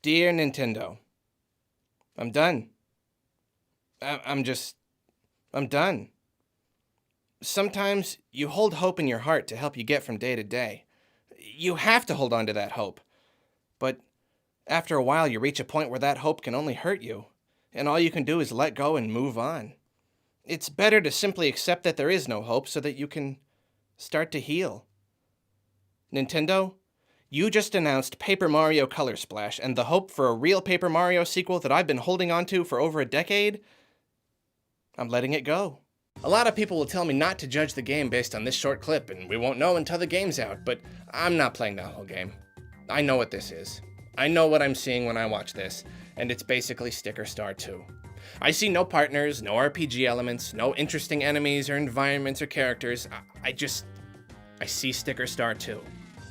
Dear Nintendo, I'm done. I'm done. Sometimes you hold hope in your heart to help you get from day to day. You have to hold on to that hope. But after a while, you reach a point where that hope can only hurt you, and all you can do is let go and move on. It's better to simply accept that there is no hope so that you can start to heal. Nintendo, you just announced Paper Mario Color Splash, and the hope for a real Paper Mario sequel that I've been holding on to for over a decade, I'm letting it go. A lot of people will tell me not to judge the game based on this short clip, and we won't know until the game's out, but I'm not playing that whole game. I know what this is. I know what I'm seeing when I watch this, and it's basically Sticker Star 2. I see no partners, no RPG elements, no interesting enemies or environments or characters. I see Sticker Star 2.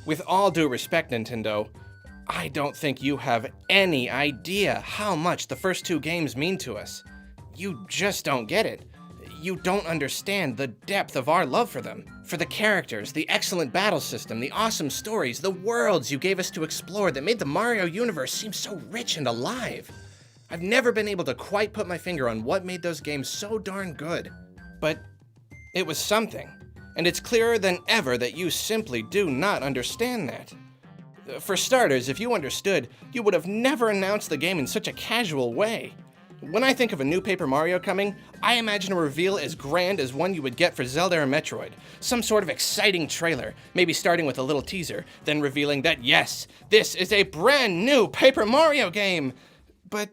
With all due respect, Nintendo, I don't think you have any idea how much the first two games mean to us. You just don't get it. You don't understand the depth of our love for them. For the characters, the excellent battle system, the awesome stories, the worlds you gave us to explore that made the Mario universe seem so rich and alive. I've never been able to quite put my finger on what made those games so darn good. But it was something, and it's clearer than ever that you simply do not understand that. For starters, if you understood, you would have never announced the game in such a casual way. When I think of a new Paper Mario coming, I imagine a reveal as grand as one you would get for Zelda or Metroid. Some sort of exciting trailer, maybe starting with a little teaser, then revealing that yes, this is a brand new Paper Mario game. But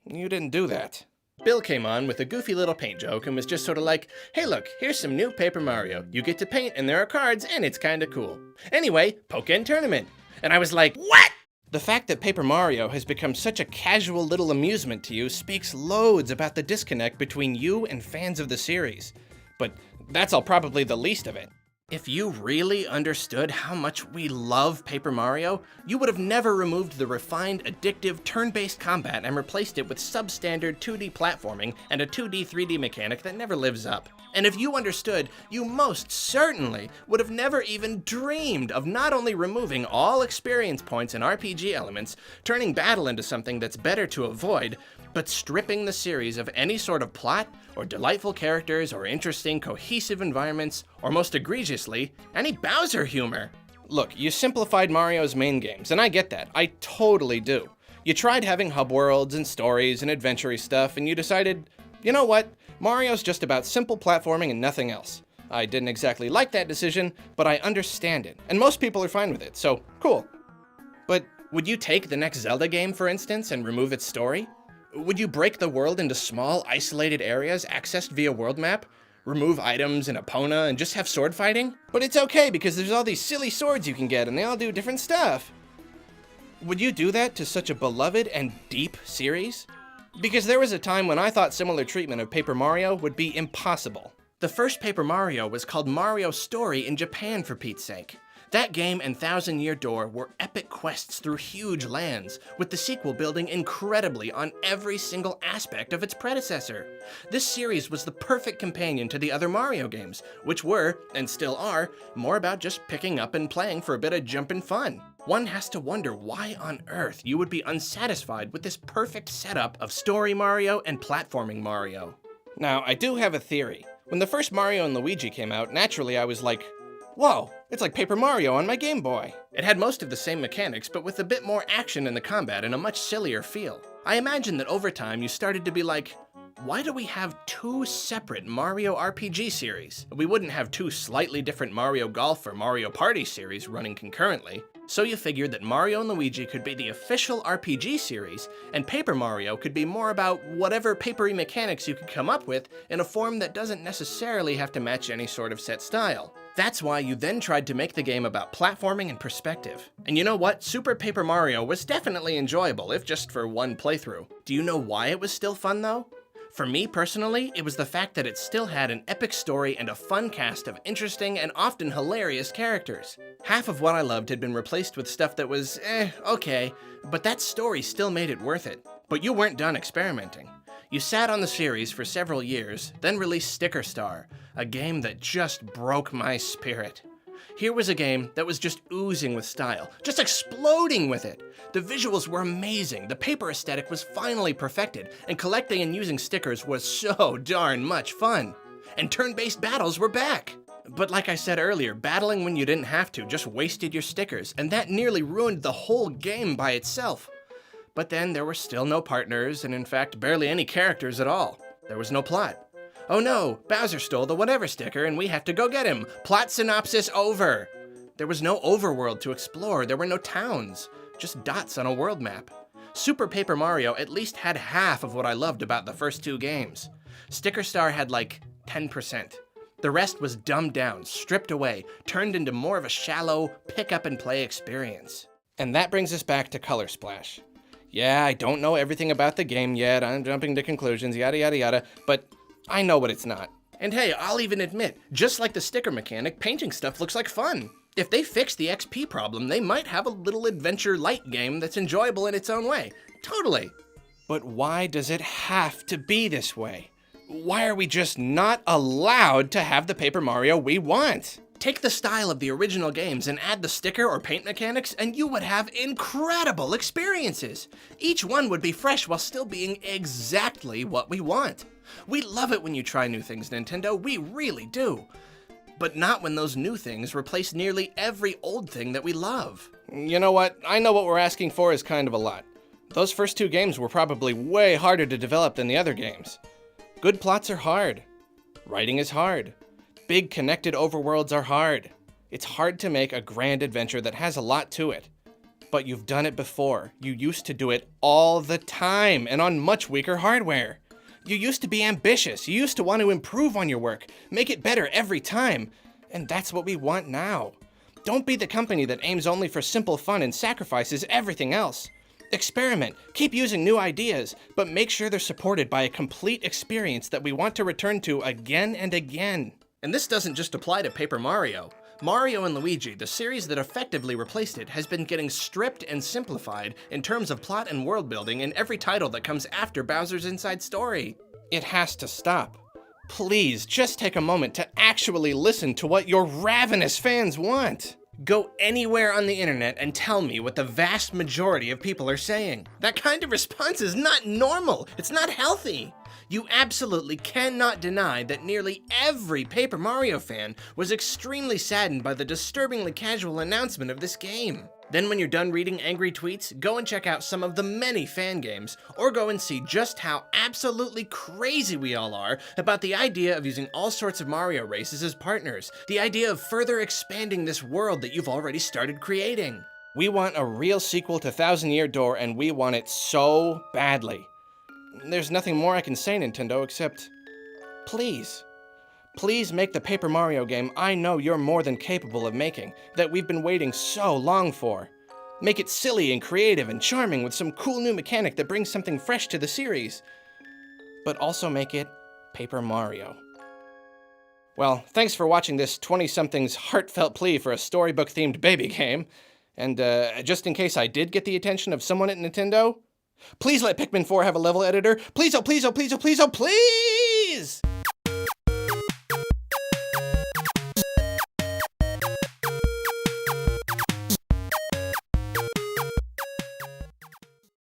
you didn't do that. Bill came on with a goofy little paint joke and was just sort of like, hey look, here's some new Paper Mario. You get to paint and there are cards and it's kinda cool. Anyway, Pokken Tournament. And I was like, what? The fact that Paper Mario has become such a casual little amusement to you speaks loads about the disconnect between you and fans of the series. But that's all probably the least of it. If you really understood how much we love Paper Mario, you would have never removed the refined, addictive, turn-based combat and replaced it with substandard 2D platforming and a 2D 3D mechanic that never lives up. And if you understood, you most certainly would have never even dreamed of not only removing all experience points and RPG elements, turning battle into something that's better to avoid, but stripping the series of any sort of plot, or delightful characters, or interesting, cohesive environments, or most egregiously, any Bowser humor. Look, you simplified Mario's main games, and I get that. I totally do. You tried having hub worlds and stories and adventure-y stuff, and you decided, you know what? Mario's just about simple platforming and nothing else. I didn't exactly like that decision, but I understand it, and most people are fine with it, so cool. But would you take the next Zelda game, for instance, and remove its story? Would you break the world into small, isolated areas accessed via world map? Remove items and Epona and just have sword fighting? But it's okay because there's all these silly swords you can get and they all do different stuff. Would you do that to such a beloved and deep series? Because there was a time when I thought similar treatment of Paper Mario would be impossible. The first Paper Mario was called Mario Story in Japan, for Pete's sake. That game and Thousand Year Door were epic quests through huge lands, with the sequel building incredibly on every single aspect of its predecessor. This series was the perfect companion to the other Mario games, which were, and still are, more about just picking up and playing for a bit of jumpin' fun. One has to wonder why on earth you would be unsatisfied with this perfect setup of Story Mario and Platforming Mario. Now, I do have a theory. When the first Mario and Luigi came out, naturally I was like, whoa, it's like Paper Mario on my Game Boy. It had most of the same mechanics, but with a bit more action in the combat and a much sillier feel. I imagine that over time you started to be like, why do we have two separate Mario RPG series? We wouldn't have two slightly different Mario Golf or Mario Party series running concurrently. So you figured that Mario and Luigi could be the official RPG series, and Paper Mario could be more about whatever papery mechanics you could come up with in a form that doesn't necessarily have to match any sort of set style. That's why you then tried to make the game about platforming and perspective. And you know what? Super Paper Mario was definitely enjoyable, if just for one playthrough. Do you know why it was still fun though? For me personally, it was the fact that it still had an epic story and a fun cast of interesting and often hilarious characters. Half of what I loved had been replaced with stuff that was, okay, but that story still made it worth it. But you weren't done experimenting. You sat on the series for several years, then released Sticker Star, a game that just broke my spirit. Here was a game that was just oozing with style, just exploding with it. The visuals were amazing, the paper aesthetic was finally perfected, and collecting and using stickers was so darn much fun. And turn-based battles were back. But like I said earlier, battling when you didn't have to just wasted your stickers, and that nearly ruined the whole game by itself. But then there were still no partners, and in fact barely any characters at all. There was no plot. Oh no, Bowser stole the whatever sticker and we have to go get him. Plot synopsis over. There was no overworld to explore, there were no towns, just dots on a world map. Super Paper Mario at least had half of what I loved about the first two games. Sticker Star had like 10%. The rest was dumbed down, stripped away, turned into more of a shallow pick-up-and-play experience. And that brings us back to Color Splash. Yeah, I don't know everything about the game yet, I'm jumping to conclusions, yada yada yada, but I know what it's not. And hey, I'll even admit, just like the sticker mechanic, painting stuff looks like fun. If they fix the XP problem, they might have a little adventure light game that's enjoyable in its own way. Totally. But why does it have to be this way? Why are we just not allowed to have the Paper Mario we want? Take the style of the original games and add the sticker or paint mechanics, and you would have incredible experiences. Each one would be fresh while still being exactly what we want. We love it when you try new things, Nintendo, we really do. But not when those new things replace nearly every old thing that we love. You know what? I know what we're asking for is kind of a lot. Those first two games were probably way harder to develop than the other games. Good plots are hard. Writing is hard. Big connected overworlds are hard. It's hard to make a grand adventure that has a lot to it. But you've done it before. You used to do it all the time and on much weaker hardware. You used to be ambitious. You used to want to improve on your work, make it better every time. And that's what we want now. Don't be the company that aims only for simple fun and sacrifices everything else. Experiment, keep using new ideas, but make sure they're supported by a complete experience that we want to return to again and again. And this doesn't just apply to Paper Mario. Mario and Luigi, the series that effectively replaced it, has been getting stripped and simplified in terms of plot and world building in every title that comes after Bowser's Inside Story. It has to stop. Please, just take a moment to actually listen to what your ravenous fans want. Go anywhere on the internet and tell me what the vast majority of people are saying. That kind of response is not normal. It's not healthy. You absolutely cannot deny that nearly every Paper Mario fan was extremely saddened by the disturbingly casual announcement of this game. Then when you're done reading angry tweets, go and check out some of the many fan games, or go and see just how absolutely crazy we all are about the idea of using all sorts of Mario races as partners, the idea of further expanding this world that you've already started creating. We want a real sequel to Thousand Year Door, and we want it so badly. There's nothing more I can say, Nintendo, except, please. Please make the Paper Mario game I know you're more than capable of making, that we've been waiting so long for. Make it silly and creative and charming with some cool new mechanic that brings something fresh to the series. But also make it Paper Mario. Well, thanks for watching this 20-something's heartfelt plea for a storybook-themed baby game. And just in case I did get the attention of someone at Nintendo, please let Pikmin 4 have a level editor. Please, oh please, oh please, oh please, oh please!